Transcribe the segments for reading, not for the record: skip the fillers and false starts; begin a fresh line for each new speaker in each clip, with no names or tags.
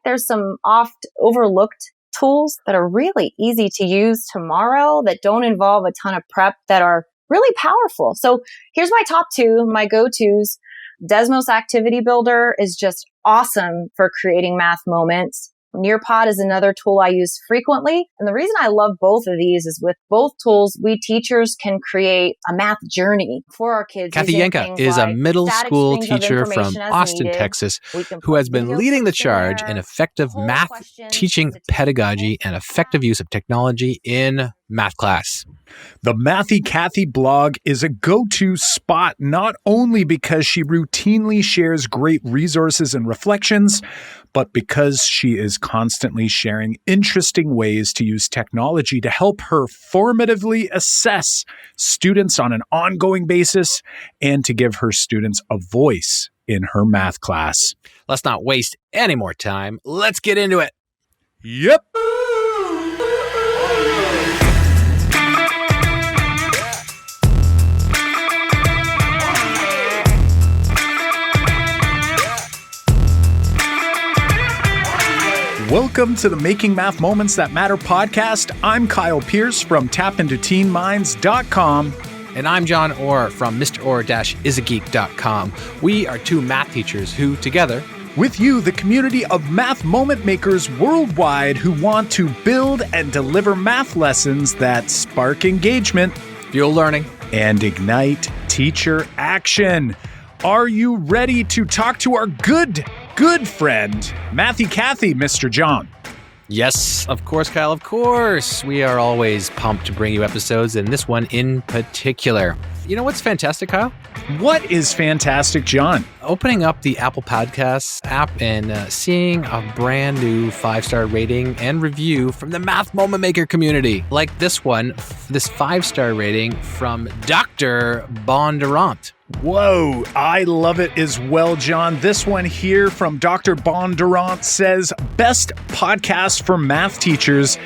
there's some oft overlooked tools that are really easy to use tomorrow that don't involve a ton of prep that are really powerful. So here's my top two, my go-tos. Desmos Activity Builder is just awesome for creating math moments. Nearpod is another tool I use frequently. And the reason I love both of these is with both tools, we teachers can create a math journey for our kids.
Cathy Yenca is a middle school teacher from Austin, Texas, who has been leading the charge in effective math teaching pedagogy and effective use of technology in math class.
The Mathy Cathy blog is a go-to spot, not only because she routinely shares great resources and reflections, but because she is constantly sharing interesting ways to use technology to help her formatively assess students on an ongoing basis and to give her students a voice in her math class.
Let's not waste any more time. Let's get into it.
Yep. Welcome to the Making Math Moments That Matter podcast. I'm Kyle Pierce from tapintoteenminds.com.
And I'm John Orr from mrorr-isageek.com. We are two math teachers who, together,
with you, the community of math moment makers worldwide who want to build and deliver math lessons that spark engagement,
fuel learning,
and ignite teacher action. Are you ready to talk to our good friend, Mathy Cathy, Mr. John?
Yes, of course, Kyle, of course. We are always pumped to bring you episodes, and this one in particular. You know what's fantastic, Kyle?
What is fantastic, John?
Opening up the Apple Podcasts app and seeing a brand new 5-star rating and review from the Math Moment Maker community. Like this one, this 5-star rating from Dr. Bondurant.
Whoa, I love it as well, John. This one here from Dr. Bondurant says, best podcast for math teachers.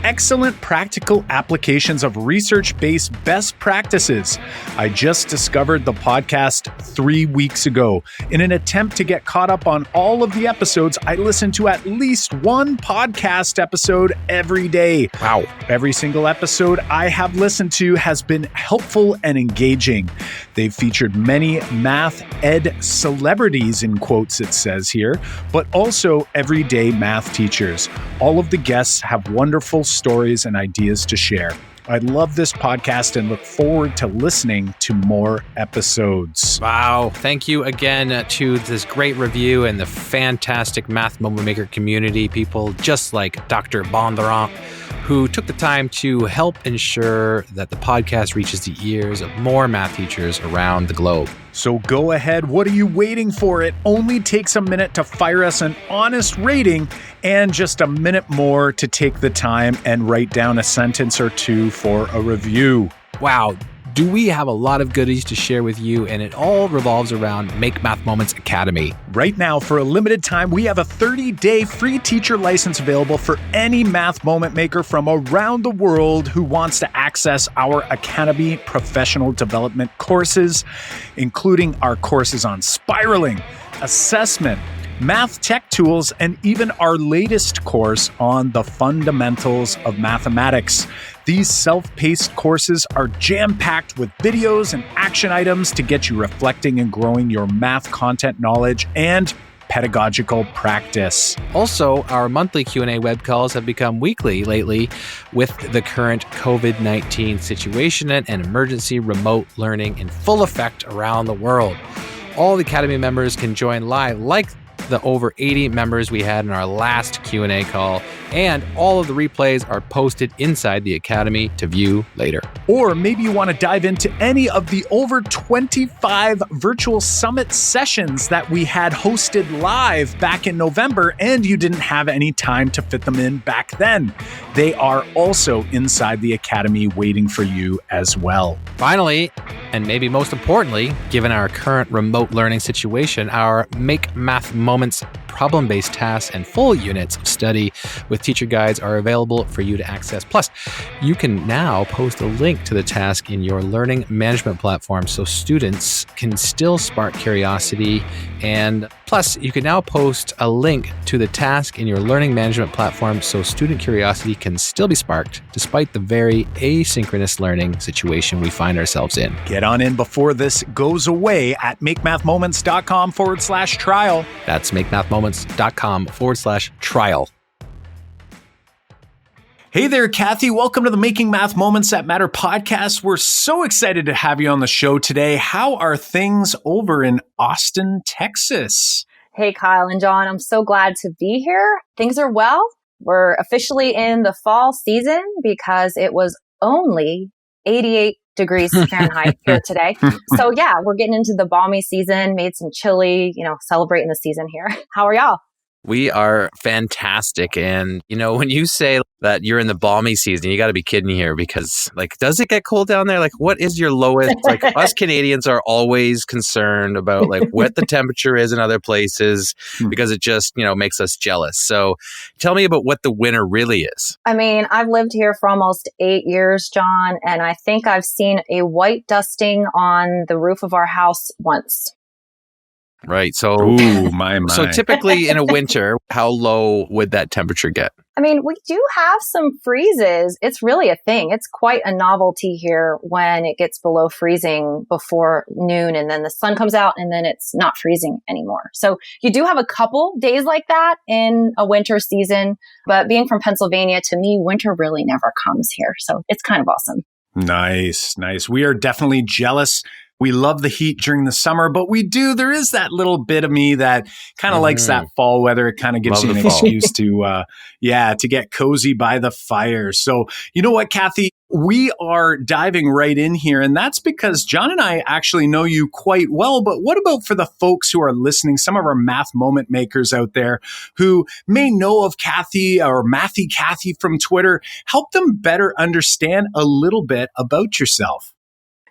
Excellent practical applications of research-based best practices. I just discovered the podcast 3 weeks ago. In an attempt to get caught up on all of the episodes, I listen to at least one podcast episode every day.
Wow.
Every single episode I have listened to has been helpful and engaging. They've featured many math ed celebrities, in quotes it says here, but also everyday math teachers. All of the guests have wonderful stories and ideas to share. I love this podcast and look forward to listening to more episodes.
Wow. Thank you again to this great review and the fantastic Math Moment Maker community, people just like Dr. Bondurant, who took the time to help ensure that the podcast reaches the ears of more math teachers around the globe.
So go ahead. What are you waiting for? It only takes a minute to fire us an honest rating and just a minute more to take the time and write down a sentence or two for a review.
Wow. Do we have a lot of goodies to share with you, and it all revolves around Make Math Moments Academy.
Right now, for a limited time, we have a 30-day free teacher license available for any math moment maker from around the world who wants to access our Academy professional development courses, including our courses on spiraling, assessment, math tech tools, and even our latest course on the fundamentals of mathematics. These self-paced courses are jam-packed with videos and action items to get you reflecting and growing your math content knowledge and pedagogical practice.
Also, our monthly Q&A web calls have become weekly lately with the current COVID-19 situation and emergency remote learning in full effect around the world. All the Academy members can join live, like the over 80 members we had in our last Q&A call, and all of the replays are posted inside the Academy to view later.
Or maybe you want to dive into any of the over 25 virtual summit sessions that we had hosted live back in November, and you didn't have any time to fit them in back then. They are also inside the Academy waiting for you as well.
Finally, and maybe most importantly, given our current remote learning situation, our Make Math Moments problem-based tasks and full units of study with teacher guides are available for you to access. Plus, you can now post a link to the task in your learning management platform so students can still spark curiosity and Plus, you can now post a link to the task in your learning management platform so student curiosity can still be sparked despite the very asynchronous learning situation we find ourselves in.
Get on in before this goes away at makemathmoments.com/trial.
That's makemathmoments.com/trial.
Hey there, Cathy. Welcome to the Making Math Moments That Matter podcast. We're so excited to have you on the show today. How are things over in Austin, Texas?
Hey, Kyle and John, I'm so glad to be here. Things are well. We're officially in the fall season because it was only 88 degrees Fahrenheit here today. So yeah, we're getting into the balmy season, made some chili, celebrating the season here. How are y'all?
We are fantastic. And, when you say that you're in the balmy season, you got to be kidding here because, does it get cold down there? What is your lowest? Us Canadians are always concerned about, what the temperature is in other places because it just, makes us jealous. So tell me about what the winter really is.
I mean, I've lived here for almost 8 years, John, and I think I've seen a white dusting on the roof of our house once.
Right. So,
my.
So typically in a winter, how low would that temperature get?
I mean, we do have some freezes. It's really a thing. It's quite a novelty here when it gets below freezing before noon and then the sun comes out and then it's not freezing anymore. So you do have a couple days like that in a winter season. But being from Pennsylvania, to me, winter really never comes here. So it's kind of awesome.
Nice. We are definitely jealous. We love the heat during the summer, but there is that little bit of me that kind of likes that fall weather. It kind of gives you an excuse to get cozy by the fire. So you know what, Cathy? We are diving right in here, and that's because John and I actually know you quite well, but what about for the folks who are listening, some of our math moment makers out there who may know of Cathy or Mathy Cathy from Twitter? Help them better understand a little bit about yourself.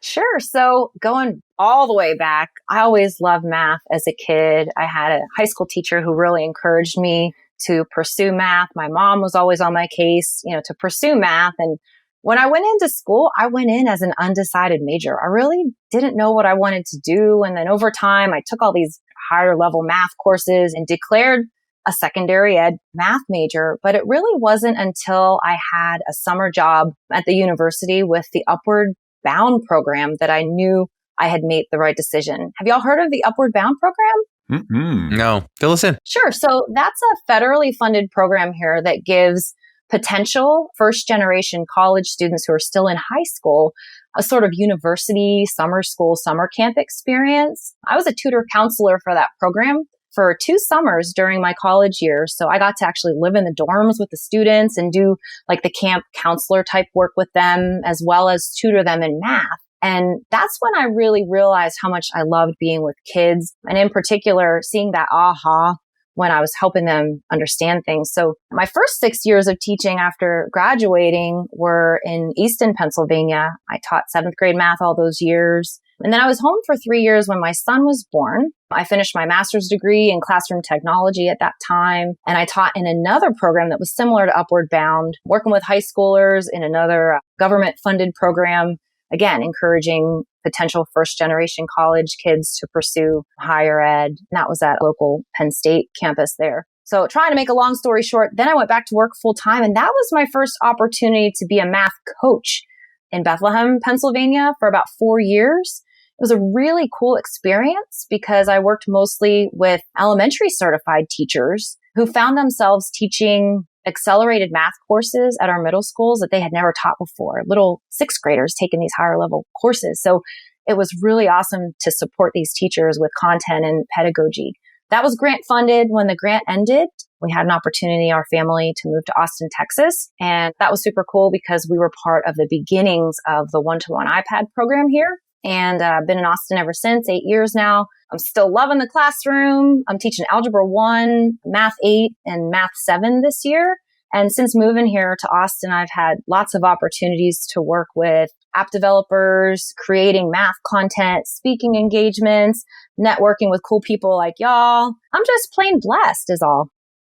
Sure. So going all the way back, I always loved math as a kid. I had a high school teacher who really encouraged me to pursue math. My mom was always on my case, to pursue math. And when I went into school, I went in as an undecided major. I really didn't know what I wanted to do. And then over time, I took all these higher level math courses and declared a secondary ed math major. But it really wasn't until I had a summer job at the university with the Upward Bound program that I knew I had made the right decision. Have y'all heard of the Upward Bound program?
No. Fill us in.
Sure. So that's a federally funded program here that gives potential first generation college students who are still in high school a sort of university, summer school, summer camp experience. I was a tutor counselor for that program for 2 summers during my college years. So I got to actually live in the dorms with the students and do the camp counselor type work with them, as well as tutor them in math. And that's when I really realized how much I loved being with kids. And in particular, seeing that aha when I was helping them understand things. So my first 6 years of teaching after graduating were in Easton, Pennsylvania. I taught 7th grade math all those years. And then I was home for 3 years when my son was born. I finished my master's degree in classroom technology at that time. And I taught in another program that was similar to Upward Bound, working with high schoolers in another government-funded program, again, encouraging potential first-generation college kids to pursue higher ed. And that was at local Penn State campus there. So trying to make a long story short, then I went back to work full-time. And that was my first opportunity to be a math coach in Bethlehem, Pennsylvania for about 4 years. It was a really cool experience because I worked mostly with elementary certified teachers who found themselves teaching accelerated math courses at our middle schools that they had never taught before. Little 6th graders taking these higher level courses. So it was really awesome to support these teachers with content and pedagogy. That was grant funded. When the grant ended, we had an opportunity, our family, to move to Austin, Texas. And that was super cool because we were part of the beginnings of the one-to-one iPad program here. And I've been in Austin ever since, 8 years now. I'm still loving the classroom. I'm teaching Algebra 1, Math 8, and Math 7 this year. And since moving here to Austin, I've had lots of opportunities to work with app developers, creating math content, speaking engagements, networking with cool people like y'all. I'm just plain blessed is all.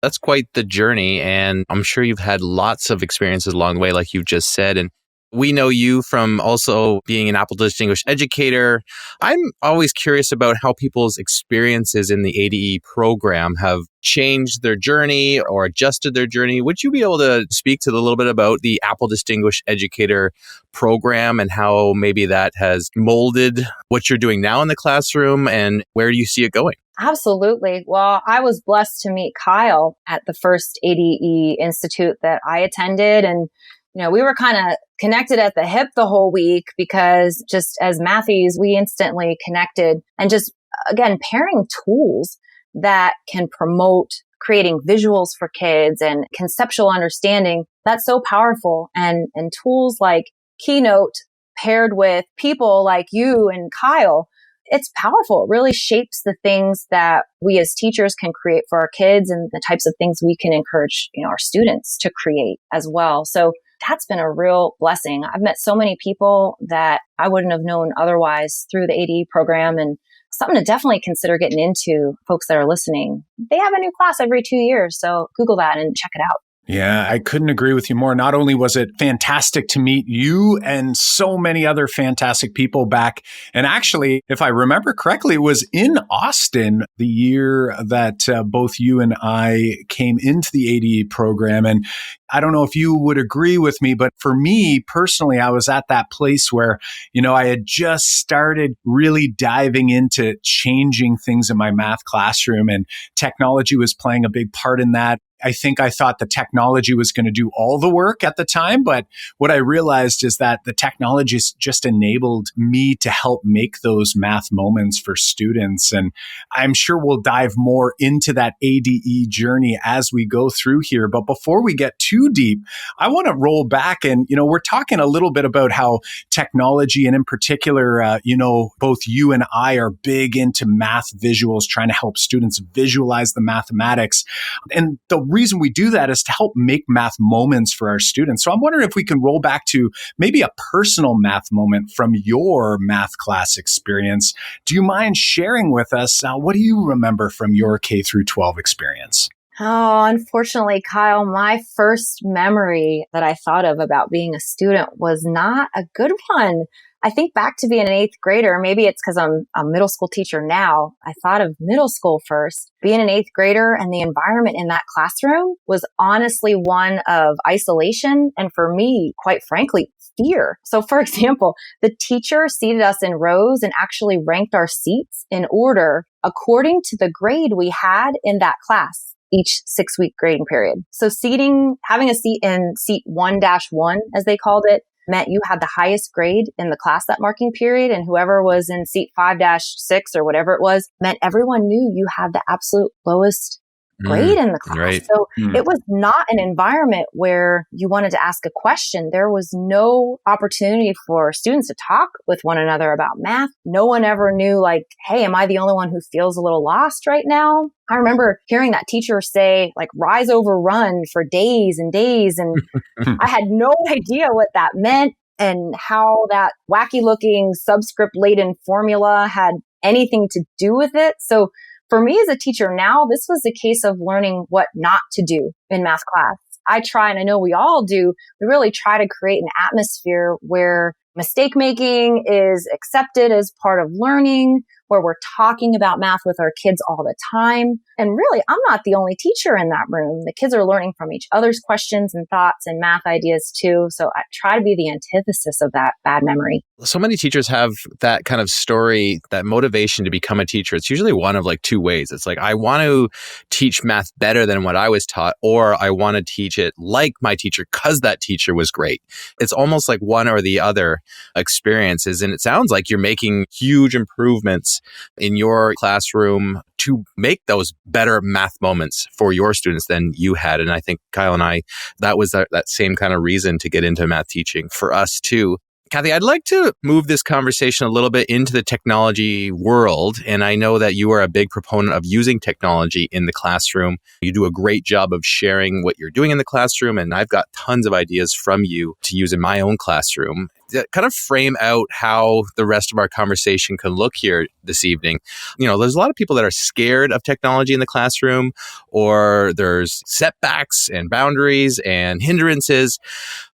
That's quite the journey. And I'm sure you've had lots of experiences along the way, like you just said. And We know you from also being an Apple Distinguished Educator. I'm always curious about how people's experiences in the ADE program have changed their journey or adjusted their journey. Would you be able to speak to a little bit about the Apple Distinguished Educator program and how maybe that has molded what you're doing now in the classroom and where do you see it going?
Absolutely. Well, I was blessed to meet Kyle at the first ADE Institute that I attended. And, we were kind of connected at the hip the whole week because just as Mathys, we instantly connected and just, again, pairing tools that can promote creating visuals for kids and conceptual understanding. That's so powerful. And tools like Keynote paired with people like you and Kyle, it's powerful. It really shapes the things that we as teachers can create for our kids and the types of things we can encourage, our students to create as well. So that's been a real blessing. I've met so many people that I wouldn't have known otherwise through the ADE program, and something to definitely consider getting into, folks that are listening. They have a new class every 2 years, so Google that and check it out.
Yeah, I couldn't agree with you more. Not only was it fantastic to meet you and so many other fantastic people back. And actually, if I remember correctly, it was in Austin the year that both you and I came into the ADE program. And I don't know if you would agree with me, but for me personally, I was at that place where, I had just started really diving into changing things in my math classroom, and technology was playing a big part in that. I thought the technology was going to do all the work at the time, but what I realized is that the technology just enabled me to help make those math moments for students. And I'm sure we'll dive more into that ADE journey as we go through here. But before we get too deep, I want to roll back and, we're talking a little bit about how technology and in particular, both you and I are big into math visuals, trying to help students visualize the mathematics. And the reason we do that is to help make math moments for our students. So I'm wondering if we can roll back to maybe a personal math moment from your math class experience. Do you mind sharing with us what do you remember from your K through 12 experience?
Oh, unfortunately, Kyle, my first memory that I thought of about being a student was not a good one. I think back to being an eighth grader. Maybe it's because I'm a middle school teacher now. I thought of middle school first. Being an eighth grader and the environment in that classroom was honestly one of isolation and, for me, quite frankly, fear. So, for example, the teacher seated us in rows and actually ranked our seats in order according to the grade we had in that class each 6-week grading period. So having a seat in seat 1-1, as they called it, meant you had the highest grade in the class that marking period, and whoever was in seat 5-6 or whatever it was meant everyone knew you had the absolute lowest grade in the class.
Right.
So it was not an environment where you wanted to ask a question. There was no opportunity for students to talk with one another about math. No one ever knew, like, hey, am I the only one who feels a little lost right now? I remember hearing that teacher say, like, rise over run for days and days. And I had no idea what that meant and how that wacky looking subscript laden formula had anything to do with it. So for me as a teacher now, this was a case of learning what not to do in math class. I try, and I know we all do, we really try to create an atmosphere where mistake making is accepted as part of learning, where we're talking about math with our kids all the time. And really, I'm not the only teacher in that room. The kids are learning from each other's questions and thoughts and math ideas too. So I try to be the antithesis of that bad memory.
So many teachers have that kind of story, that motivation to become a teacher. It's usually one of like two ways. It's like, I want to teach math better than what I was taught, or I want to teach it like my teacher because that teacher was great. It's almost like one or the other experiences. And it sounds like you're making huge improvements in your classroom to make those better math moments for your students than you had. And I think Kyle and I, that was that same kind of reason to get into math teaching for us too. Cathy, I'd like to move this conversation a little bit into the technology world. And I know that you are a big proponent of using technology in the classroom. You do a great job of sharing what you're doing in the classroom. And I've got tons of ideas from you to use in my own classroom. kind of frame out how the rest of our conversation can look here this evening. There's a lot of people that are scared of technology in the classroom, or there's setbacks and boundaries and hindrances.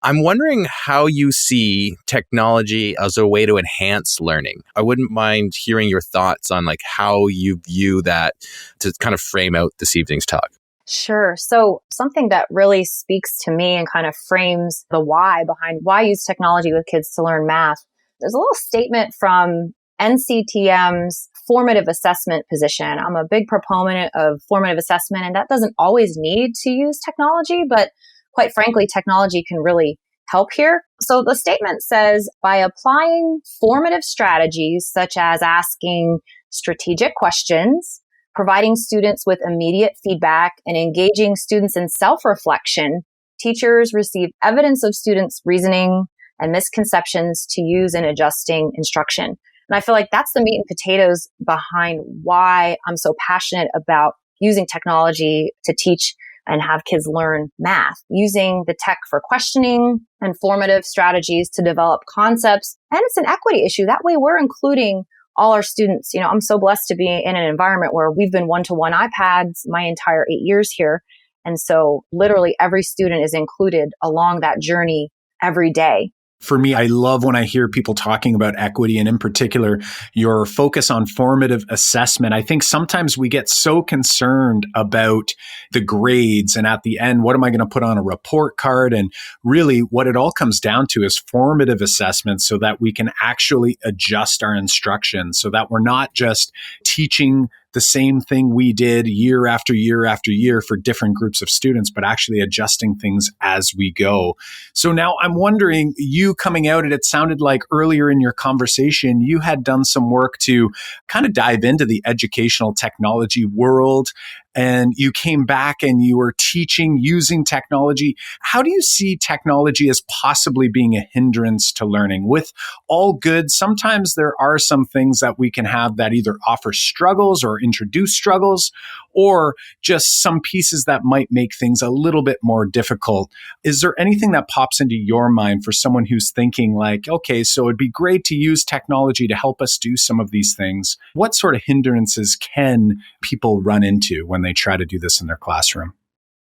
I'm wondering how you see technology as a way to enhance learning. I wouldn't mind hearing your thoughts on how you view that to kind of frame out this evening's talk.
Sure. So something that really speaks to me and kind of frames the why behind why use technology with kids to learn math. There's a little statement from NCTM's formative assessment position. I'm a big proponent of formative assessment, and that doesn't always need to use technology, but quite frankly, technology can really help here. So the statement says, by applying formative strategies such as asking strategic questions, providing students with immediate feedback, and engaging students in self-reflection, teachers receive evidence of students' reasoning and misconceptions to use in adjusting instruction. And I feel like that's the meat and potatoes behind why I'm so passionate about using technology to teach and have kids learn math, using the tech for questioning and formative strategies to develop concepts. And it's an equity issue. That way we're including all our students. I'm so blessed to be in an environment where we've been one-to-one iPads my entire 8 years here. And so literally every student is included along that journey every day.
For me, I love when I hear people talking about equity, and in particular, your focus on formative assessment. I think sometimes we get so concerned about the grades, and at the end, what am I going to put on a report card? And really, what it all comes down to is formative assessment, so that we can actually adjust our instruction, so that we're not just teaching the same thing we did year after year after year for different groups of students, but actually adjusting things as we go. So now I'm wondering, you coming out, and it sounded like earlier in your conversation, you had done some work to kind of dive into the educational technology world, and you came back and you were teaching using technology. How do you see technology as possibly being a hindrance to learning? With all good, sometimes there are some things that we can have that either offer struggles or introduce struggles, or just some pieces that might make things a little bit more difficult. Is there anything that pops into your mind for someone who's thinking like, okay, so it'd be great to use technology to help us do some of these things? What sort of hindrances can people run into when they try to do this in their classroom?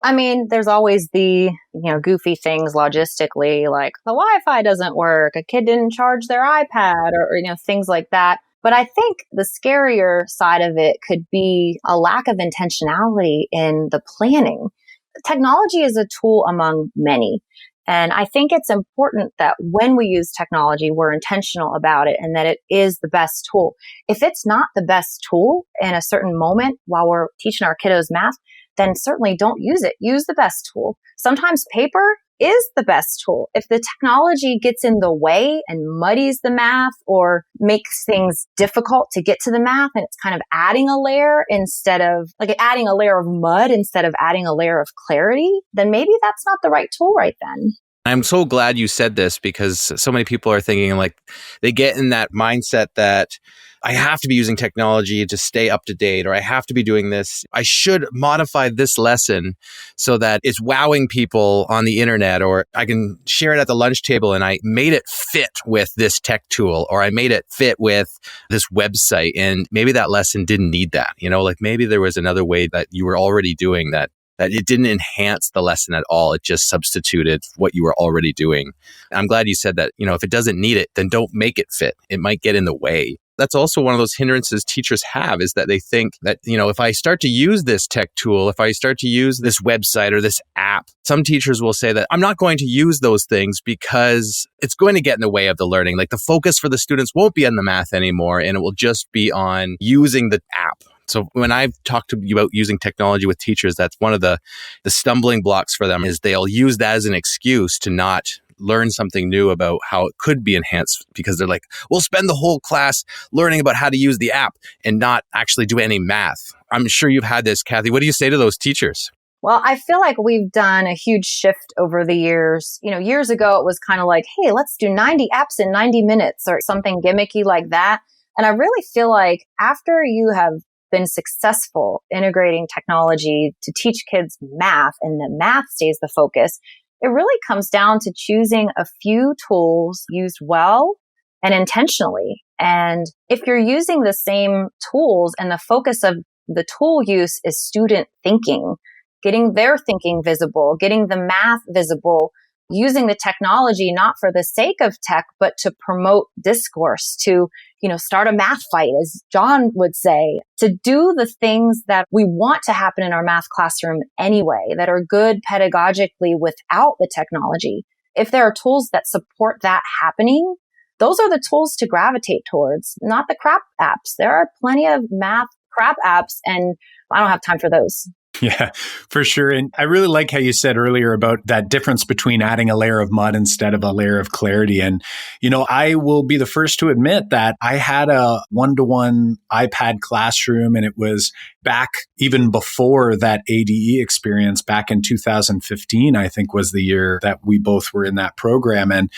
I mean, there's always the, goofy things logistically, like the Wi-Fi doesn't work, a kid didn't charge their iPad, or things like that. But I think the scarier side of it could be a lack of intentionality in the planning. Technology is a tool among many. And I think it's important that when we use technology, we're intentional about it and that it is the best tool. If it's not the best tool in a certain moment while we're teaching our kiddos math, then certainly don't use it. Use the best tool. Sometimes paper is the best tool. If the technology gets in the way and muddies the math or makes things difficult to get to the math, and it's kind of adding a layer instead of adding a layer of mud instead of adding a layer of clarity, then maybe that's not the right tool right then.
I'm so glad you said this, because so many people are thinking they get in that mindset that I have to be using technology to stay up to date, or I have to be doing this. I should modify this lesson so that it's wowing people on the internet, or I can share it at the lunch table and I made it fit with this tech tool, or I made it fit with this website. And maybe that lesson didn't need that. Maybe there was another way that you were already doing that it didn't enhance the lesson at all. It just substituted what you were already doing. I'm glad you said that, if it doesn't need it, then don't make it fit. It might get in the way. That's also one of those hindrances teachers have, is that they think that, if I start to use this tech tool, if I start to use this website or this app, some teachers will say that I'm not going to use those things because it's going to get in the way of the learning. The focus for the students won't be on the math anymore, and it will just be on using the app. So when I've talked to you about using technology with teachers, that's one of the stumbling blocks for them, is they'll use that as an excuse to not learn something new about how it could be enhanced, because they're like, we'll spend the whole class learning about how to use the app and not actually do any math. I'm sure you've had this, Cathy. What do you say to those teachers?
Well, I feel like we've done a huge shift over the years. Years ago, it was kind of like, hey, let's do 90 apps in 90 minutes or something gimmicky like that. And I really feel like after you have been successful integrating technology to teach kids math, and the math stays the focus, it really comes down to choosing a few tools used well and intentionally. And if you're using the same tools and the focus of the tool use is student thinking, getting their thinking visible, getting the math visible, using the technology not for the sake of tech, but to promote discourse, to, start a math fight, as John would say, to do the things that we want to happen in our math classroom anyway, that are good pedagogically without the technology. If there are tools that support that happening, those are the tools to gravitate towards, not the crap apps. There are plenty of math crap apps, and I don't have time for those.
Yeah, for sure. And I really like how you said earlier about that difference between adding a layer of mud instead of a layer of clarity. And, I will be the first to admit that I had a one-to-one iPad classroom, and it was back even before that ADE experience back in 2015, I think was the year that we both were in that program. And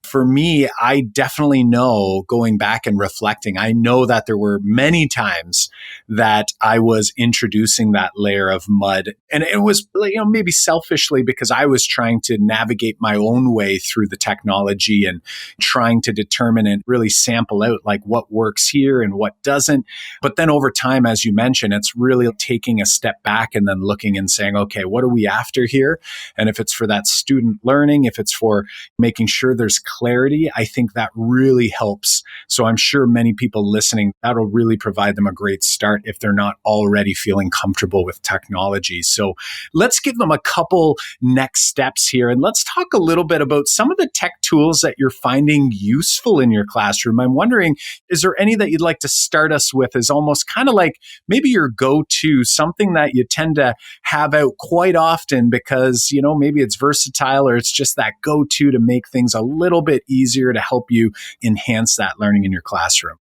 for me, I definitely know, going back and reflecting, I know that there were many times that I was introducing that layer of mud. And it was, maybe selfishly, because I was trying to navigate my own way through the technology and trying to determine and really sample out like what works here and what doesn't. But then over time, as you mentioned, it's really taking a step back and then looking and saying, okay, what are we after here? And if it's for that student learning, if it's for making sure there's clarity, I think that really helps. So I'm sure many people listening, that'll really provide them a great start if they're not already feeling comfortable with technology. So let's give them a couple next steps here. And let's talk a little bit about some of the tech tools that you're finding useful in your classroom. I'm wondering, is there any that you'd like to start us with as almost kind of like maybe your go-to, something that you tend to have out quite often because, maybe it's versatile or it's just that go-to to make things a little bit easier to help you enhance that learning in your classroom?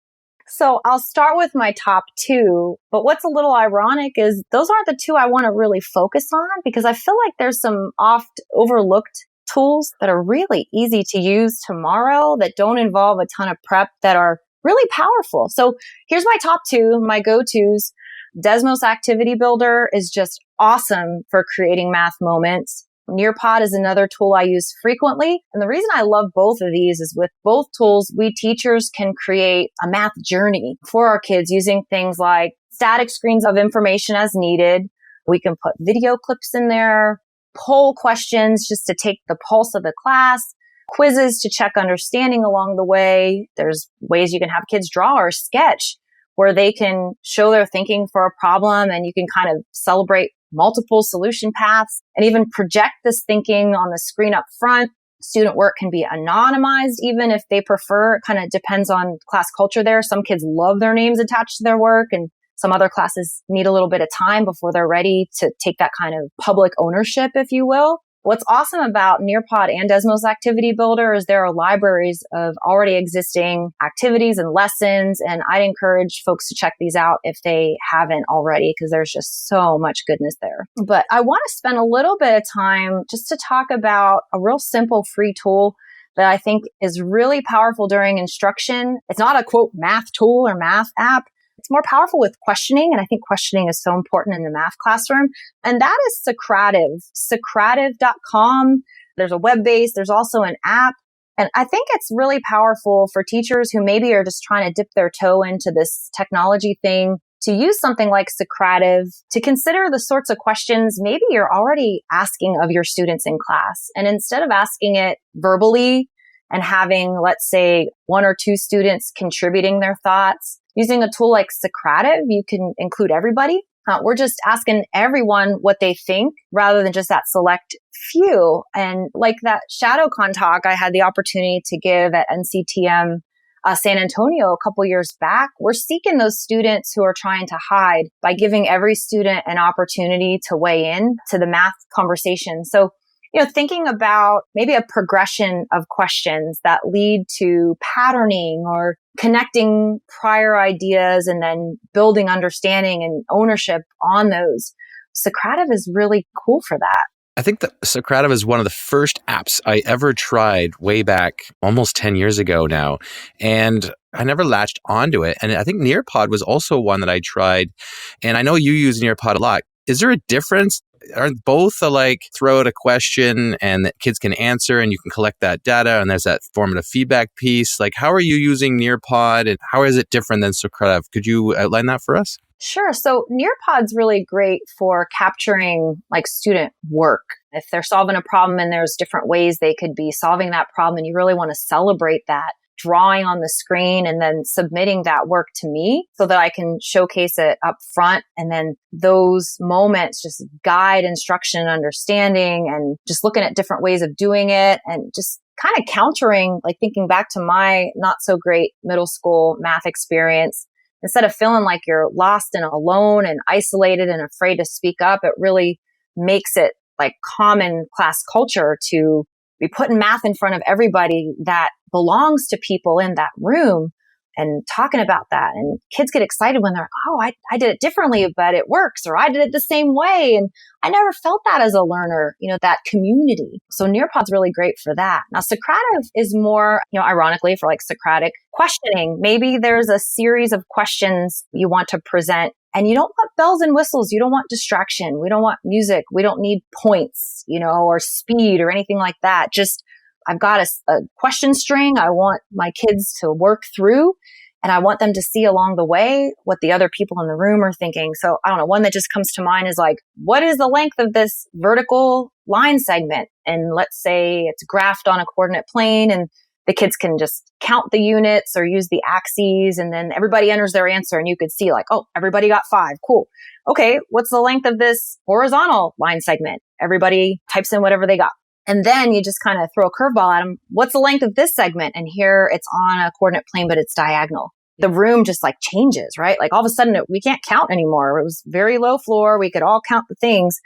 So I'll start with my top two, but what's a little ironic is those aren't the two I want to really focus on, because I feel like there's some oft overlooked tools that are really easy to use tomorrow that don't involve a ton of prep that are really powerful. So here's my top two, my go-tos. Desmos Activity Builder is just awesome for creating math moments. Nearpod is another tool I use frequently. And the reason I love both of these is with both tools, we teachers can create a math journey for our kids using things like static screens of information as needed. We can put video clips in there, poll questions just to take the pulse of the class, quizzes to check understanding along the way. There's ways you can have kids draw or sketch where they can show their thinking for a problem, and you can kind of celebrate multiple solution paths and even project this thinking on the screen up front. Student work can be anonymized even if they prefer. It kind of depends on class culture there. Some kids love their names attached to their work, and some other classes need a little bit of time before they're ready to take that kind of public ownership, if you will. What's awesome about Nearpod and Desmos Activity Builder is there are libraries of already existing activities and lessons, and I'd encourage folks to check these out if they haven't already, because there's just so much goodness there. But I want to spend a little bit of time just to talk about a real simple free tool that I think is really powerful during instruction. It's not a, quote, math tool or math app. It's more powerful with questioning, and I think questioning is so important in the math classroom. And that is Socrative, Socrative.com. There's a web base. There's also an app. And I think it's really powerful for teachers who maybe are just trying to dip their toe into this technology thing to use something like Socrative to consider the sorts of questions maybe you're already asking of your students in class. And instead of asking it verbally and having, let's say, one or two students contributing their thoughts, using a tool like Socrative, you can include everybody. We're just asking everyone what they think rather than just that select few. And like that ShadowCon talk I had the opportunity to give at NCTM San Antonio a couple years back, we're seeking those students who are trying to hide by giving every student an opportunity to weigh in to the math conversation. So thinking about maybe a progression of questions that lead to patterning or connecting prior ideas and then building understanding and ownership on those. Socrative is really cool for that.
I think that Socrative is one of the first apps I ever tried way back almost 10 years ago now. And I never latched onto it. And I think Nearpod was also one that I tried. And I know you use Nearpod a lot. Is there a difference aren't both throw out a question and that kids can answer and you can collect that data and there's that formative feedback piece? Like, how are you using Nearpod and how is it different than Socrative? Could you outline that for us?
Sure. So Nearpod's really great for capturing student work. If they're solving a problem and there's different ways they could be solving that problem and you really want to celebrate that, drawing on the screen and then submitting that work to me so that I can showcase it up front. And then those moments just guide instruction and understanding and just looking at different ways of doing it and just kind of countering, thinking back to my not so great middle school math experience. Instead of feeling like you're lost and alone and isolated and afraid to speak up, it really makes it common class culture to be putting math in front of everybody that belongs to people in that room and talking about that. And kids get excited when they're like, oh, I did it differently, but it works, or I did it the same way. And I never felt that as a learner, that community. So Nearpod's really great for that. Now, Socrative is more, ironically for Socratic questioning. Maybe there's a series of questions you want to present and you don't want bells and whistles. You don't want distraction. We don't want music. We don't need points, or speed or anything like that. Just I've got a question string I want my kids to work through, and I want them to see along the way what the other people in the room are thinking. So I don't know, one that just comes to mind is what is the length of this vertical line segment? And let's say it's graphed on a coordinate plane and the kids can just count the units or use the axes, and then everybody enters their answer and you could see oh, everybody got 5. Cool. Okay, what's the length of this horizontal line segment? Everybody types in whatever they got. And then you just kind of throw a curveball at them. What's the length of this segment? And here it's on a coordinate plane, but it's diagonal. The room just changes, right? All of a sudden we can't count anymore. It was very low floor. We could all count the things.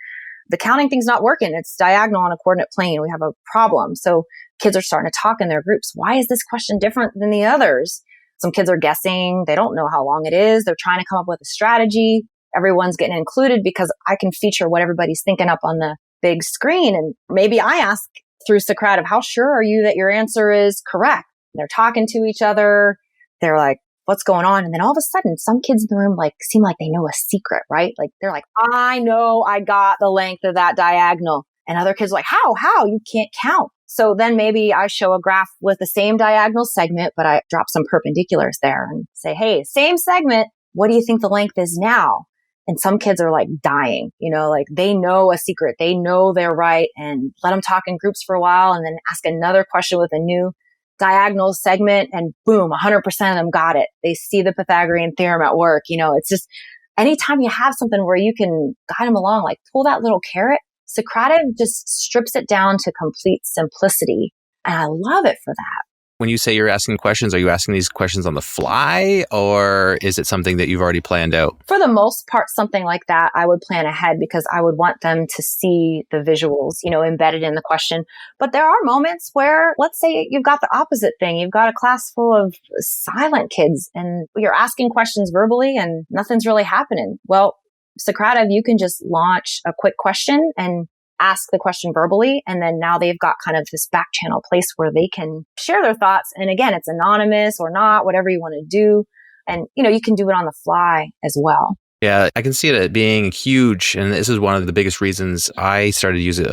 The counting thing's not working. It's diagonal on a coordinate plane. We have a problem. So kids are starting to talk in their groups. Why is this question different than the others? Some kids are guessing. They don't know how long it is. They're trying to come up with a strategy. Everyone's getting included because I can feature what everybody's thinking up on the big screen. And maybe I ask through Socrative, how sure are you that your answer is correct? They're talking to each other. They're like, what's going on? And then all of a sudden, some kids in the room seem like they know a secret, right? They're like, I know I got the length of that diagonal. And other kids are like, how? You can't count. So then maybe I show a graph with the same diagonal segment, but I drop some perpendiculars there and say, hey, same segment. What do you think the length is now? And some kids are dying, they know a secret. They know they're right, and let them talk in groups for a while and then ask another question with a new diagonal segment and boom, 100% of them got it. They see the Pythagorean theorem at work. It's just anytime you have something where you can guide them along, pull that little carrot, Socrative just strips it down to complete simplicity. And I love it for that.
When you say you're asking questions, are you asking these questions on the fly or is it something that you've already planned out?
For the most part, something like that, I would plan ahead because I would want them to see the visuals, embedded in the question. But there are moments where, let's say you've got the opposite thing. You've got a class full of silent kids and you're asking questions verbally and nothing's really happening. Well, Socrative, you can just launch a quick question and ask the question verbally. And then now they've got kind of this back channel place where they can share their thoughts. And again, it's anonymous or not, whatever you want to do. And, you can do it on the fly as well.
Yeah, I can see it being huge. And this is one of the biggest reasons I started using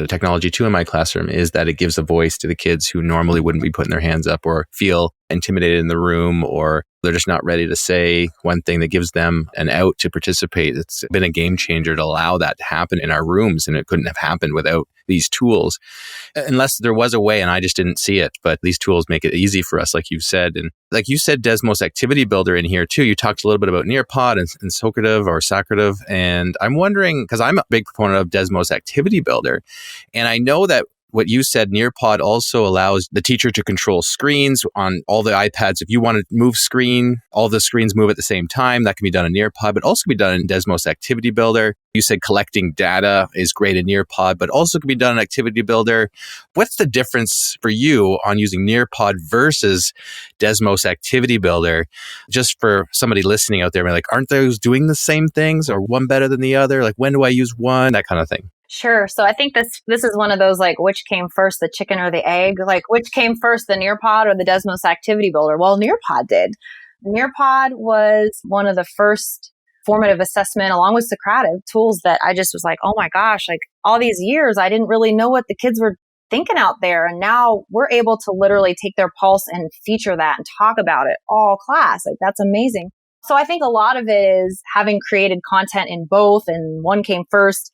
technology too in my classroom is that it gives a voice to the kids who normally wouldn't be putting their hands up or feel intimidated in the room, or they're just not ready to say one thing that gives them an out to participate. It's been a game changer to allow that to happen in our rooms, and it couldn't have happened without these tools. Unless there was a way and I just didn't see it, but these tools make it easy for us, like you've said. And like you said, Desmos Activity Builder in here too. You talked a little bit about Nearpod and Socrative or Socrative. And I'm wondering, because I'm a big proponent of Desmos Activity Builder, and I know that what you said, Nearpod also allows the teacher to control screens on all the iPads. If you want to move screen, all the screens move at the same time. That can be done in Nearpod, but also can be done in Desmos Activity Builder. You said collecting data is great in Nearpod, but also can be done in Activity Builder. What's the difference for you on using Nearpod versus Desmos Activity Builder? Just for somebody listening out there, aren't those doing the same things or one better than the other? When do I use one? That kind of thing.
Sure. So I think this is one of those which came first, the chicken or the egg? Which came first, the Nearpod or the Desmos Activity Builder? Well, Nearpod did. Nearpod was one of the first formative assessment along with Socrative, tools that I just was like, oh my gosh, like all these years, I didn't really know what the kids were thinking out there. And now we're able to literally take their pulse and feature that and talk about it all class. Like that's amazing. So I think a lot of it is having created content in both, and one came first.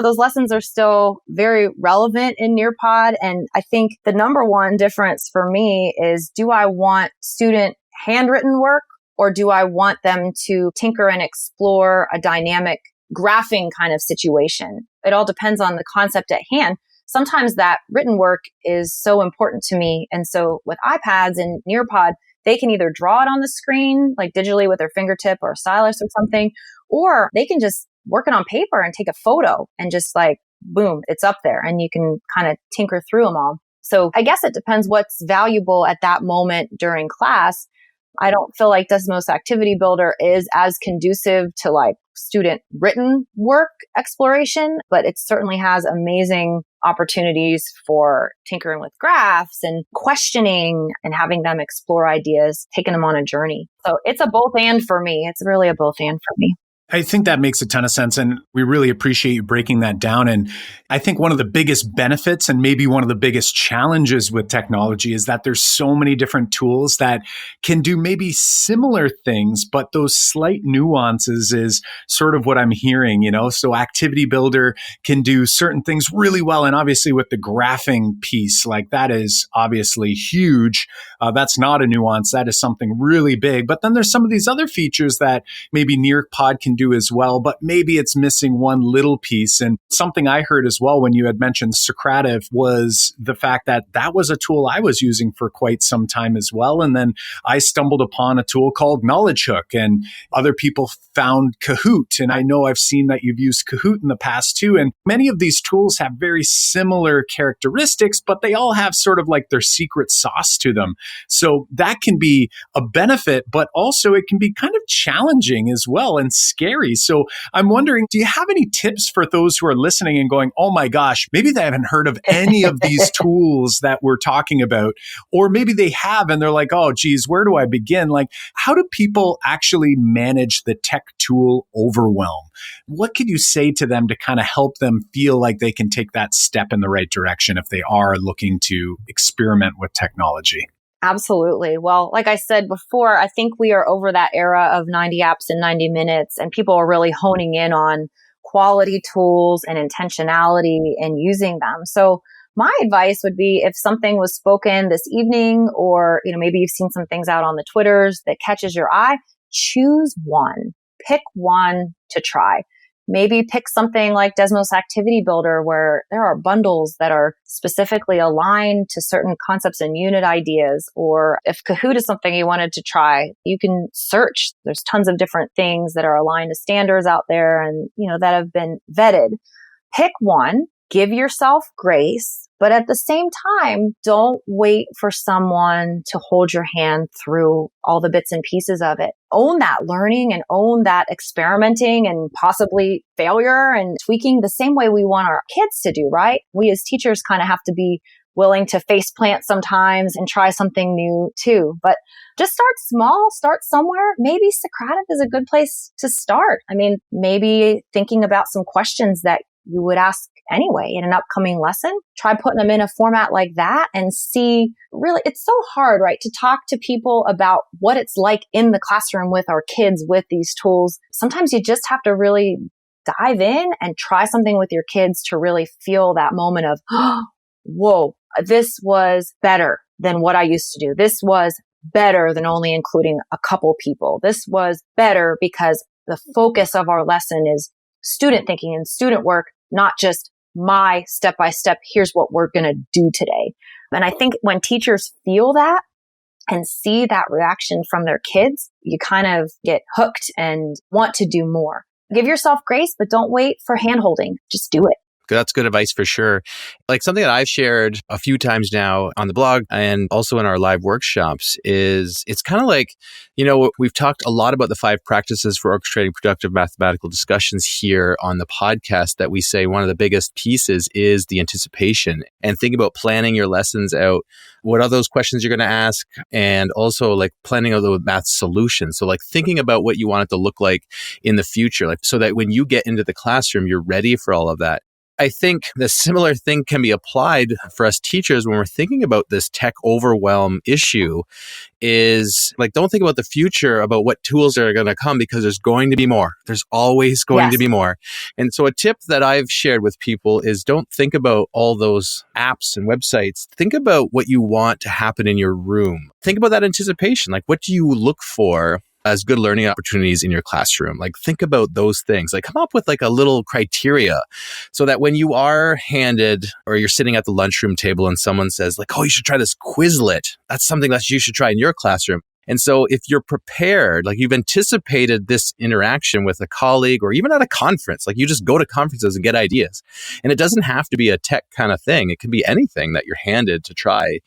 Those lessons are still very relevant in Nearpod. And I think the number one difference for me is, do I want student handwritten work, or do I want them to tinker and explore a dynamic graphing kind of situation? It all depends on the concept at hand. Sometimes that written work is so important to me. And so with iPads and Nearpod, they can either draw it on the screen, like digitally with their fingertip or a stylus or something, or they can just work it on paper and take a photo and just like, boom, it's up there and you can kind of tinker through them all. So I guess it depends what's valuable at that moment during class. I don't feel like Desmos Activity Builder is as conducive to like student written work exploration, but it certainly has amazing opportunities for tinkering with graphs and questioning and having them explore ideas, taking them on a journey. So it's a both and for me. It's really a both and for me.
I think that makes a ton of sense. And we really appreciate you breaking that down. And I think one of the biggest benefits and maybe one of the biggest challenges with technology is that there's so many different tools that can do maybe similar things, but those slight nuances is sort of what I'm hearing, So Activity Builder can do certain things really well. And obviously with the graphing piece, like that is obviously huge. That's not a nuance. That is something really big. But then there's some of these other features that maybe Nearpod can do as well, but maybe it's missing one little piece. And something I heard as well when you had mentioned Socrative was the fact that that was a tool I was using for quite some time as well. And then I stumbled upon a tool called Knowledge Hook, and other people found Kahoot. And I know I've seen that you've used Kahoot in the past too. And many of these tools have very similar characteristics, but they all have sort of like their secret sauce to them. So that can be a benefit, but also it can be kind of challenging as well and scary. So I'm wondering, do you have any tips for those who are listening and going, oh my gosh, maybe they haven't heard of any of these tools that we're talking about, or maybe they have and they're like, oh geez, where do I begin? Like, how do people actually manage the tech tool overwhelm? What could you say to them to kind of help them feel like they can take that step in the right direction if they are looking to experiment with technology?
Absolutely. Well, like I said before, I think we are over that era of 90 apps in 90 minutes, and people are really honing in on quality tools and intentionality and using them. So my advice would be, if something was spoken this evening, or, maybe you've seen some things out on the Twitters that catches your eye, choose one, pick one to try. Maybe pick something like Desmos Activity Builder, where there are bundles that are specifically aligned to certain concepts and unit ideas. Or if Kahoot is something you wanted to try, you can search. There's tons of different things that are aligned to standards out there and, that have been vetted. Pick one, give yourself grace, but at the same time, don't wait for someone to hold your hand through all the bits and pieces of it. Own that learning and own that experimenting and possibly failure and tweaking the same way we want our kids to do, right? We as teachers kind of have to be willing to face plant sometimes and try something new too. But just start small, start somewhere. Maybe Socrative is a good place to start. I mean, maybe thinking about some questions that you would ask anyway in an upcoming lesson. Try putting them in a format like that and see. Really, it's so hard, right, to talk to people about what it's like in the classroom with our kids with these tools. Sometimes you just have to really dive in and try something with your kids to really feel that moment of, oh, whoa, this was better than what I used to do. This was better than only including a couple people. This was better because the focus of our lesson is student thinking and student work, not just my step-by-step, here's what we're going to do today. And I think when teachers feel that and see that reaction from their kids, you kind of get hooked and want to do more. Give yourself grace, but don't wait for hand-holding. Just do it.
That's good advice for sure. Like something that I've shared a few times now on the blog and also in our live workshops is it's kind of like, we've talked a lot about the 5 practices for orchestrating productive mathematical discussions here on the podcast that we say one of the biggest pieces is the anticipation and think about planning your lessons out. What are those questions you're going to ask? And also like planning out the math solutions. So like thinking about what you want it to look like in the future, like so that when you get into the classroom, you're ready for all of that. I think the similar thing can be applied for us teachers when we're thinking about this tech overwhelm issue is like, don't think about the future, about what tools are going to come because there's going to be more. There's always going to be more. And so a tip that I've shared with people is don't think about all those apps and websites. Think about what you want to happen in your room. Think about that anticipation. Like, what do you look for as good learning opportunities in your classroom? Like, think about those things. Like, come up with like a little criteria so that when you are handed or you're sitting at the lunchroom table and someone says like, oh, you should try this Quizlet. That's something that you should try in your classroom. And so if you're prepared, like you've anticipated this interaction with a colleague or even at a conference, like you just go to conferences and get ideas. And it doesn't have to be a tech kind of thing. It can be anything that you're handed to try.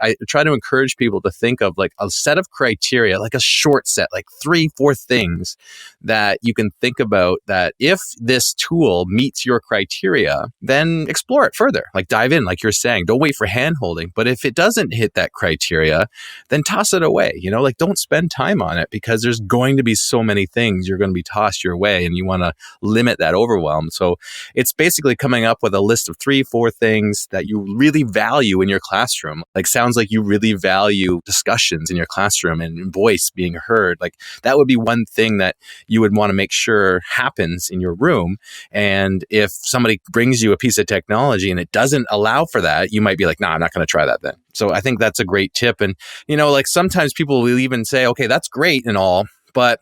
I try to encourage people to think of like a set of criteria, like a short set, like 3-4 things that you can think about that if this tool meets your criteria, then explore it further. Like dive in, like you're saying, don't wait for hand holding. But if it doesn't hit that criteria, then toss it away. Like don't spend time on it because there's going to be so many things you're going to be tossed your way and you want to limit that overwhelm. So it's basically coming up with a list of 3-4 things that you really value in your classroom. Like sounds like you really value discussions in your classroom and voice being heard. Like that would be one thing that you would want to make sure happens in your room. And if somebody brings you a piece of technology and it doesn't allow for that, you might be like, nah, I'm not going to try that then. So I think that's a great tip. And, like sometimes people will even say, okay, that's great and all, but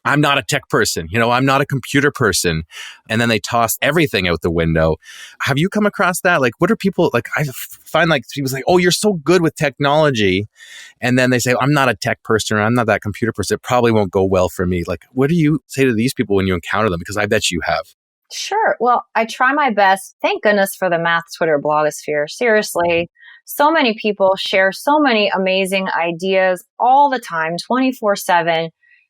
I'm not a tech person. I'm not a computer person. And then they toss everything out the window. Have you come across that? Like, what are people like? I find like people say, oh, you're so good with technology. And then they say, I'm not a tech person or I'm not that computer person. It probably won't go well for me. Like, what do you say to these people when you encounter them? Because I bet you have.
Sure. Well, I try my best. Thank goodness for the math Twitter blogosphere. Seriously. So many people share so many amazing ideas all the time, 24/7.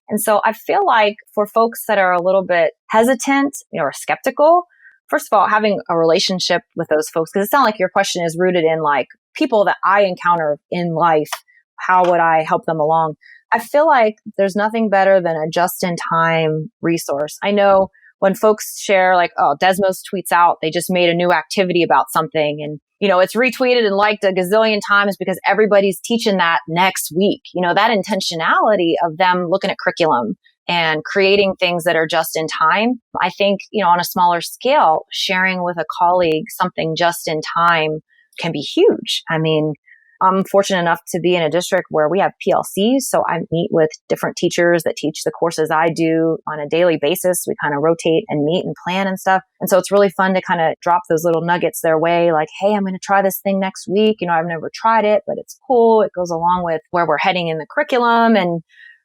And so I feel like for folks that are a little bit hesitant or skeptical, first of all, having a relationship with those folks, because it sounds like your question is rooted in like people that I encounter in life. How would I help them along? I feel like there's nothing better than a just-in-time resource. I know when folks share like, oh, Desmos tweets out, they just made a new activity about something and it's retweeted and liked a gazillion times because everybody's teaching that next week. That intentionality of them looking at curriculum and creating things that are just in time. I think, on a smaller scale, sharing with a colleague something just in time can be huge. I mean, I'm fortunate enough to be in a district where we have PLCs. So I meet with different teachers that teach the courses I do on a daily basis. We kind of rotate and meet and plan and stuff. And so it's really fun to kind of drop those little nuggets their way. Like, hey, I'm going to try this thing next week. I've never tried it, but it's cool. It goes along with where we're heading in the curriculum. And,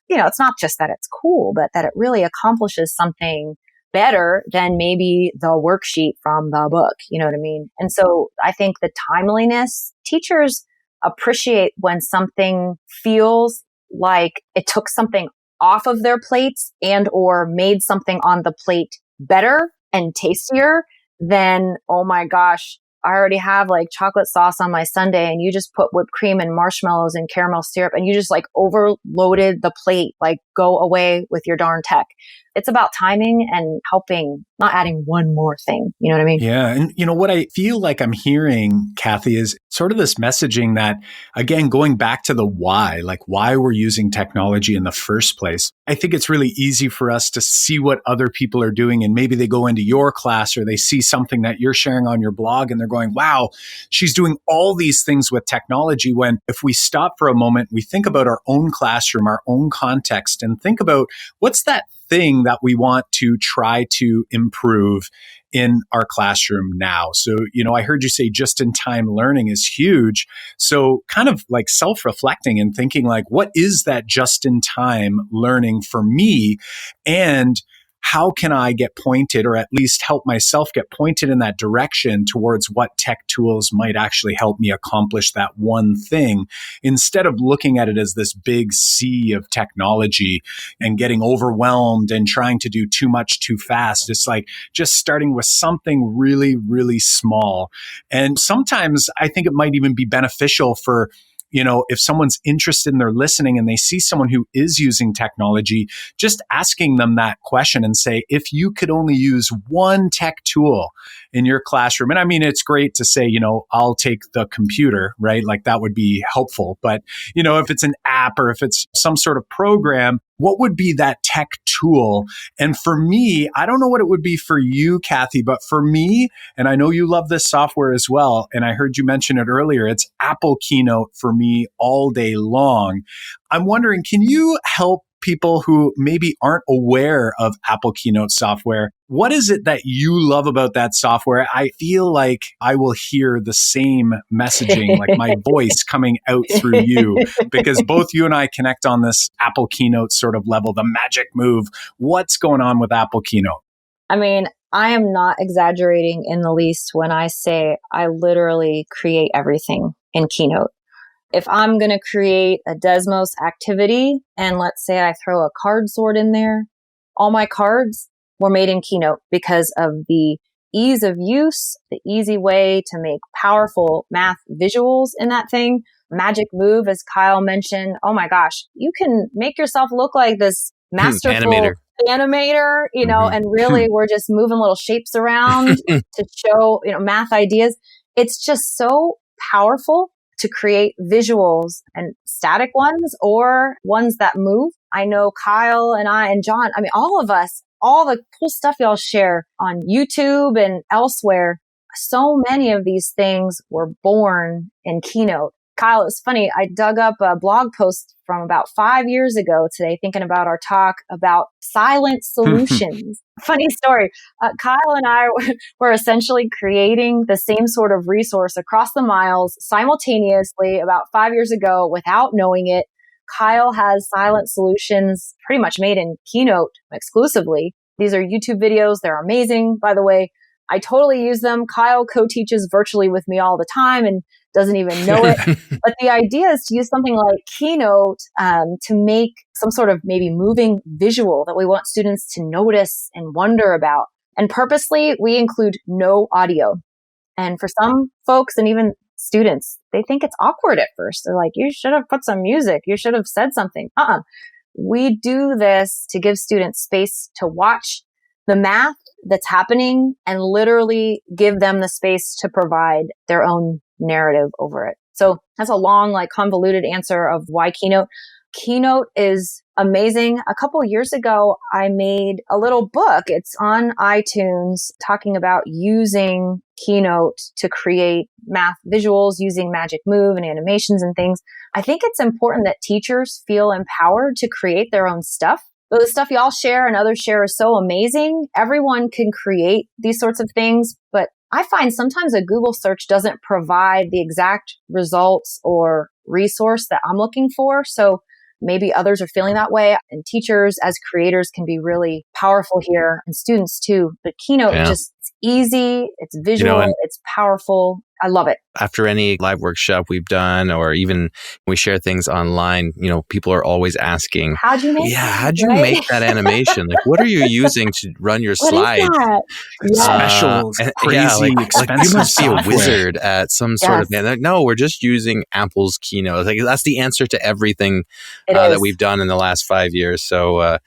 it's not just that it's cool, but that it really accomplishes something better than maybe the worksheet from the book. You know what I mean? And so I think the timeliness, teachers appreciate when something feels like it took something off of their plates and or made something on the plate better and tastier than, oh my gosh, I already have like chocolate sauce on my sundae and you just put whipped cream and marshmallows and caramel syrup and you just like overloaded the plate. Like go away with your darn tech. It's about timing and helping, not adding one more thing. You know what I mean?
Yeah. And what I feel like I'm hearing, Cathy, is sort of this messaging that, again, going back to the why, like why we're using technology in the first place. I think it's really easy for us to see what other people are doing. And maybe they go into your class or they see something that you're sharing on your blog and they're going, wow, she's doing all these things with technology. When if we stop for a moment, we think about our own classroom, our own context, and think about what's that thing that we want to try to improve in our classroom now. So, I heard you say just-in-time learning is huge. So kind of like self-reflecting and thinking like, what is that just-in-time learning for me? And how can I get pointed, or at least help myself get pointed in that direction towards what tech tools might actually help me accomplish that one thing, instead of looking at it as this big sea of technology and getting overwhelmed and trying to do too much too fast. It's like just starting with something really, really small. And sometimes I think it might even be beneficial for, if someone's interested in their listening and they see someone who is using technology, just asking them that question and say, if you could only use one tech tool in your classroom, and I mean, it's great to say, I'll take the computer, right? Like that would be helpful. But, if it's an app or if it's some sort of program, what would be that tech tool? And for me, I don't know what it would be for you, Cathy, but for me, and I know you love this software as well, and I heard you mention it earlier, it's Apple Keynote for me all day long. I'm wondering, can you help people who maybe aren't aware of Apple Keynote software? What is it that you love about that software? I feel like I will hear the same messaging, like my voice coming out through you, because both you and I connect on this Apple Keynote sort of level, the magic move. What's going on with Apple Keynote?
I mean, I am not exaggerating in the least when I say I literally create everything in Keynote. If I'm going to create a Desmos activity, and let's say I throw a card sort in there, all my cards were made in Keynote because of the ease of use, the easy way to make powerful math visuals in that thing. Magic move, as Kyle mentioned. Oh my gosh, you can make yourself look like this masterful animator, and really we're just moving little shapes around to show, math ideas. It's just so powerful to create visuals, and static ones or ones that move. I know Kyle and I and John, all of us, all the cool stuff y'all share on YouTube and elsewhere. So many of these things were born in Keynote. Kyle, it's funny. I dug up a blog post from about 5 years ago today, thinking about our talk about silent solutions. Funny story. Kyle and I were essentially creating the same sort of resource across the miles simultaneously about 5 years ago without knowing it. Kyle has silent solutions pretty much made in Keynote exclusively. These are YouTube videos. They're amazing, by the way. I totally use them. Kyle co-teaches virtually with me all the time and doesn't even know it. But the idea is to use something like Keynote to make some sort of maybe moving visual that we want students to notice and wonder about. And purposely, we include no audio. And for some folks and even students, they think it's awkward at first. They're like, you should have put some music. You should have said something. We do this to give students space to watch the math that's happening and literally give them the space to provide their own narrative over it. So that's a long, convoluted answer of why Keynote. Keynote is amazing. A couple of years ago, I made a little book. It's on iTunes talking about using Keynote to create math visuals using Magic Move and animations and things. I think it's important that teachers feel empowered to create their own stuff. Though the stuff y'all share and others share is so amazing, everyone can create these sorts of things. But I find sometimes a Google search doesn't provide the exact results or resource that I'm looking for. So maybe others are feeling that way. And teachers as creators can be really powerful here, and students too. But Keynote, it's easy, it's visual, it's powerful. I love it.
After any live workshop we've done, or even we share things online, people are always asking,
how'd you make
make that animation? Like, what are you using to run your slides?
Special, crazy, expensive
you must be
software.
A wizard at some sort of... Like, no, we're just using Apple's Keynote. Like, that's the answer to everything that we've done in the last 5 years. So,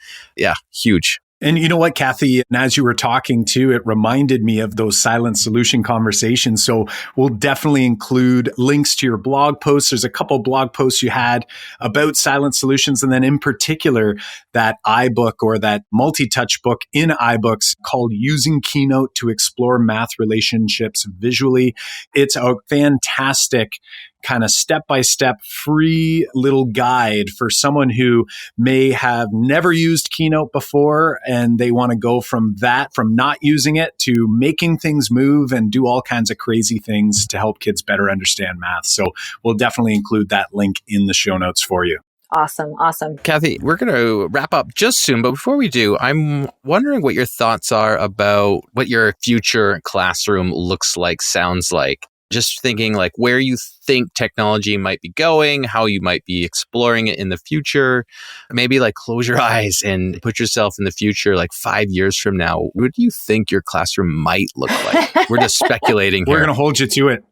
huge.
And you know what, Cathy, and as you were talking too, it reminded me of those silent solution conversations. So we'll definitely include links to your blog posts. There's a couple blog posts you had about silent solutions. And then in particular, that iBook or that multi-touch book in iBooks called Using Keynote to Explore Math Relationships Visually. It's a fantastic kind of step-by-step free little guide for someone who may have never used Keynote before and they want to go from not using it to making things move and do all kinds of crazy things to help kids better understand math. So we'll definitely include that link in the show notes for you.
Awesome. Awesome.
Cathy, we're going to wrap up just soon, but before we do, I'm wondering what your thoughts are about what your future classroom looks like, sounds like. Just thinking like where you think technology might be going, how you might be exploring it in the future. Maybe like close your eyes and put yourself in the future, like 5 years from now. What do you think your classroom might look like? We're just speculating here.
We're going to hold you to it.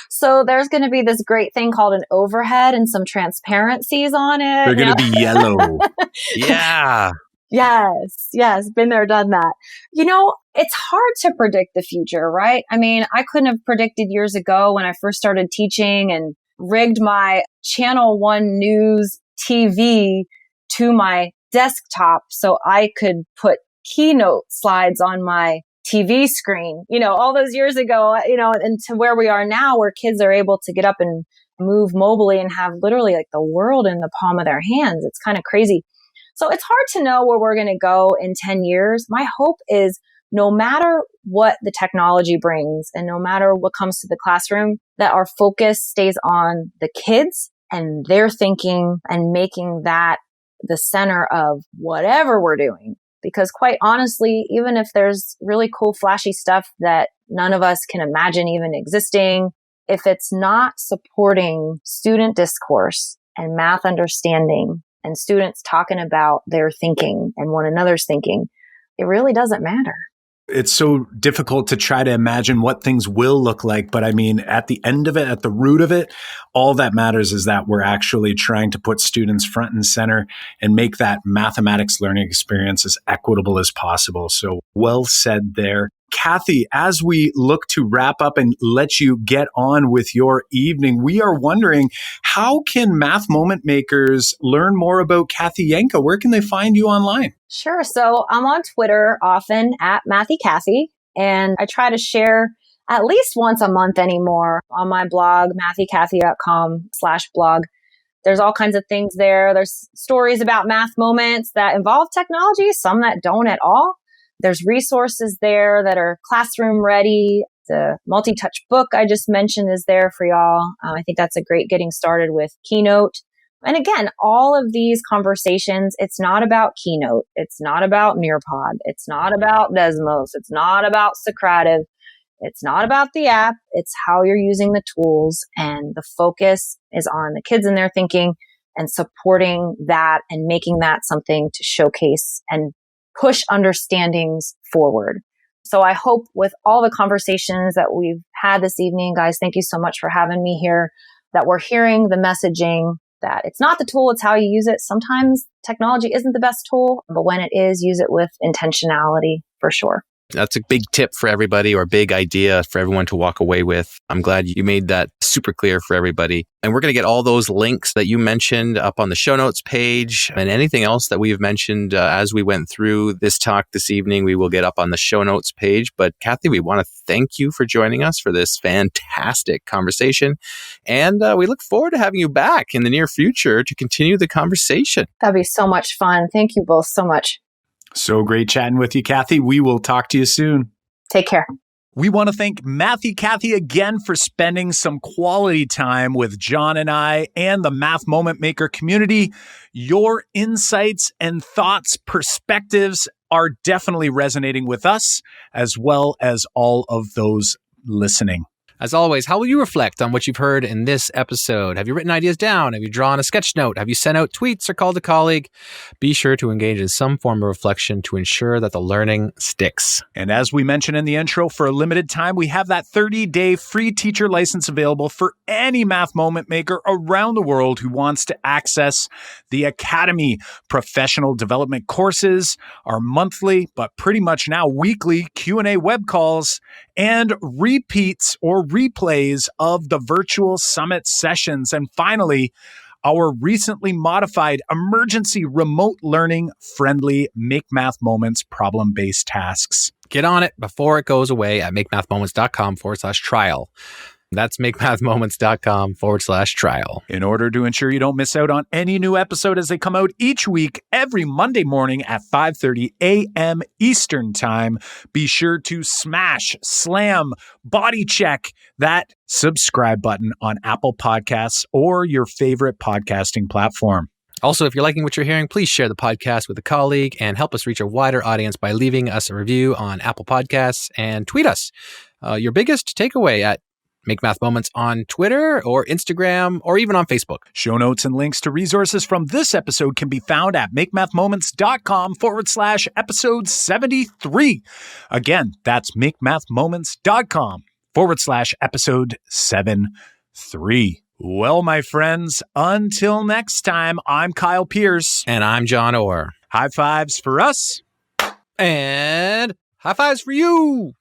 So there's going to be this great thing called an overhead and some transparencies on it.
They're going to be yellow.
Yeah.
Yes. Been there, done that. It's hard to predict the future, right? I mean, I couldn't have predicted years ago when I first started teaching and rigged my Channel 1 News TV to my desktop so I could put Keynote slides on my TV screen, all those years ago, and to where we are now where kids are able to get up and move mobily and have literally like the world in the palm of their hands. It's kind of crazy. So it's hard to know where we're going to go in 10 years. My hope is no matter what the technology brings and no matter what comes to the classroom, that our focus stays on the kids and their thinking and making that the center of whatever we're doing. Because quite honestly, even if there's really cool, flashy stuff that none of us can imagine even existing, if it's not supporting student discourse and math understanding and students talking about their thinking and one another's thinking, it really doesn't matter.
It's so difficult to try to imagine what things will look like. But I mean, at the end of it, at the root of it, all that matters is that we're actually trying to put students front and center and make that mathematics learning experience as equitable as possible. So well said there. Cathy, as we look to wrap up and let you get on with your evening, we are wondering, how can math moment makers learn more about Cathy Yenca? Where can they find you online?
Sure. So I'm on Twitter often at Mathy Cathy, and I try to share at least once a month anymore on my blog, mathycathy.com/blog. There's all kinds of things there. There's stories about math moments that involve technology, some that don't at all. There's resources there that are classroom ready. The multi-touch book I just mentioned is there for y'all. I think that's a great getting started with Keynote. And again, all of these conversations, it's not about Keynote. It's not about Nearpod. It's not about Desmos. It's not about Socrative. It's not about the app. It's how you're using the tools. And the focus is on the kids and their thinking and supporting that and making that something to showcase and push understandings forward. So I hope with all the conversations that we've had this evening, guys, thank you so much for having me here, that we're hearing the messaging that it's not the tool, it's how you use it. Sometimes technology isn't the best tool, but when it is, use it with intentionality for sure.
That's a big tip for everybody, or a big idea for everyone to walk away with. I'm glad you made that super clear for everybody. And we're going to get all those links that you mentioned up on the show notes page, and anything else that we've mentioned as we went through this talk this evening, we will get up on the show notes page. But Cathy, we want to thank you for joining us for this fantastic conversation. And we look forward to having you back in the near future to continue the conversation.
That'd be so much fun. Thank you both so much.
So great chatting with you, Cathy. We will talk to you soon.
Take care.
We want to thank Mathy Cathy again for spending some quality time with John and I and the Math Moment Maker community. Your insights and thoughts, perspectives are definitely resonating with us, as well as all of those listening.
As always, how will you reflect on what you've heard in this episode? Have you written ideas down? Have you drawn a sketch note? Have you sent out tweets or called a colleague? Be sure to engage in some form of reflection to ensure that the learning sticks.
And as we mentioned in the intro, for a limited time, we have that 30-day free teacher license available for any math moment maker around the world who wants to access the Academy professional development courses, our monthly, but pretty much now weekly Q&A web calls, and repeats or replays of the virtual summit sessions. And finally, our recently modified emergency remote learning friendly Make Math Moments problem-based tasks.
Get on it before it goes away at makemathmoments.com/trial. That's makemathmoments.com/trial.
In order to ensure you don't miss out on any new episode as they come out each week, every Monday morning at 5:30 a.m. Eastern Time, be sure to slam, body check that subscribe button on Apple Podcasts or your favorite podcasting platform.
Also, if you're liking what you're hearing, please share the podcast with a colleague and help us reach a wider audience by leaving us a review on Apple Podcasts and tweet us your biggest takeaway at Make Math Moments on Twitter or Instagram or even on Facebook.
Show notes and links to resources from this episode can be found at makemathmoments.com/episode 73. Again, that's makemathmoments.com/episode 73. Well, my friends, until next time, I'm Kyle Pierce.
And I'm John Orr.
High fives for us.
And high fives for you.